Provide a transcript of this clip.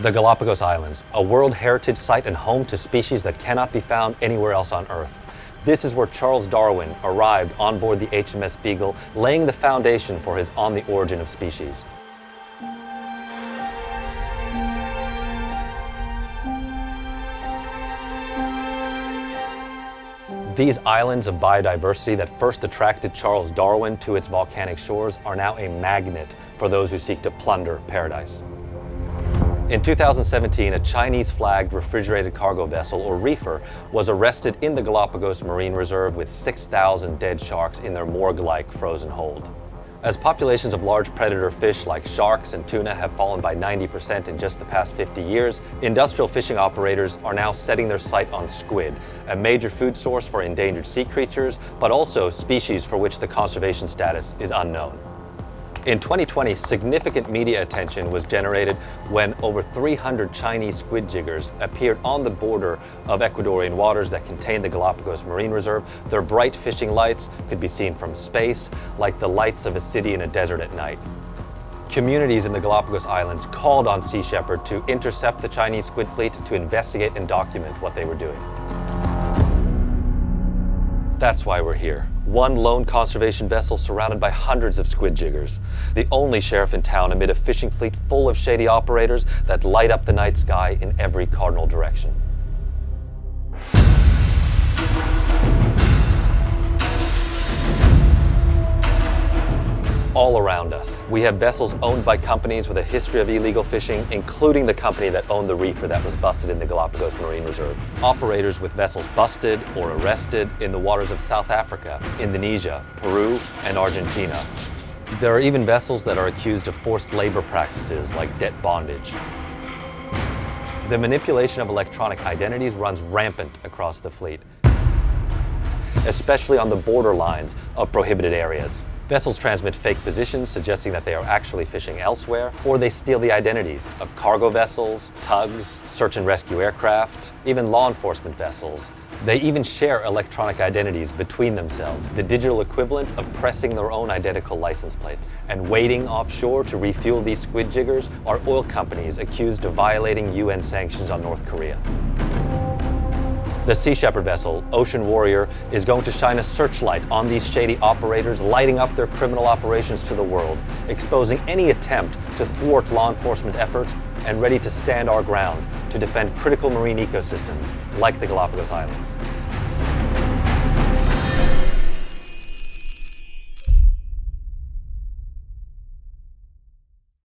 The Galapagos Islands, a World Heritage Site and home to species that cannot be found anywhere else on Earth. This is where Charles Darwin arrived on board the HMS Beagle, laying the foundation for his On the Origin of Species. These islands of biodiversity that first attracted Charles Darwin to its volcanic shores are now a magnet for those who seek to plunder paradise. In 2017, a Chinese-flagged refrigerated cargo vessel, or reefer, was arrested in the Galapagos Marine Reserve with 6,000 dead sharks in their morgue-like frozen hold. As populations of large predator fish like sharks and tuna have fallen by 90% in just the past 50 years, industrial fishing operators are now setting their sight on squid, a major food source for endangered sea creatures, but also species for which the conservation status is unknown. In 2020, significant media attention was generated when over 300 Chinese squid jiggers appeared on the border of Ecuadorian waters that contain the Galapagos Marine Reserve. Their bright fishing lights could be seen from space, like the lights of a city in a desert at night. Communities in the Galapagos Islands called on Sea Shepherd to intercept the Chinese squid fleet to investigate and document what they were doing. That's why we're here. One lone conservation vessel surrounded by hundreds of squid jiggers. The only sheriff in town amid a fishing fleet full of shady operators that light up the night sky in every cardinal direction. All around us, we have vessels owned by companies with a history of illegal fishing, including the company that owned the reefer that was busted in the Galapagos Marine Reserve. Operators with vessels busted or arrested in the waters of South Africa, Indonesia, Peru, and Argentina. There are even vessels that are accused of forced labor practices like debt bondage. The manipulation of electronic identities runs rampant across the fleet, especially on the borderlines of prohibited areas. Vessels transmit fake positions suggesting that they are actually fishing elsewhere, or they steal the identities of cargo vessels, tugs, search and rescue aircraft, even law enforcement vessels. They even share electronic identities between themselves, the digital equivalent of pressing their own identical license plates. And waiting offshore to refuel these squid jiggers are oil companies accused of violating UN sanctions on North Korea. The Sea Shepherd vessel, Ocean Warrior, is going to shine a searchlight on these shady operators, lighting up their criminal operations to the world, exposing any attempt to thwart law enforcement efforts, and ready to stand our ground to defend critical marine ecosystems like the Galapagos Islands.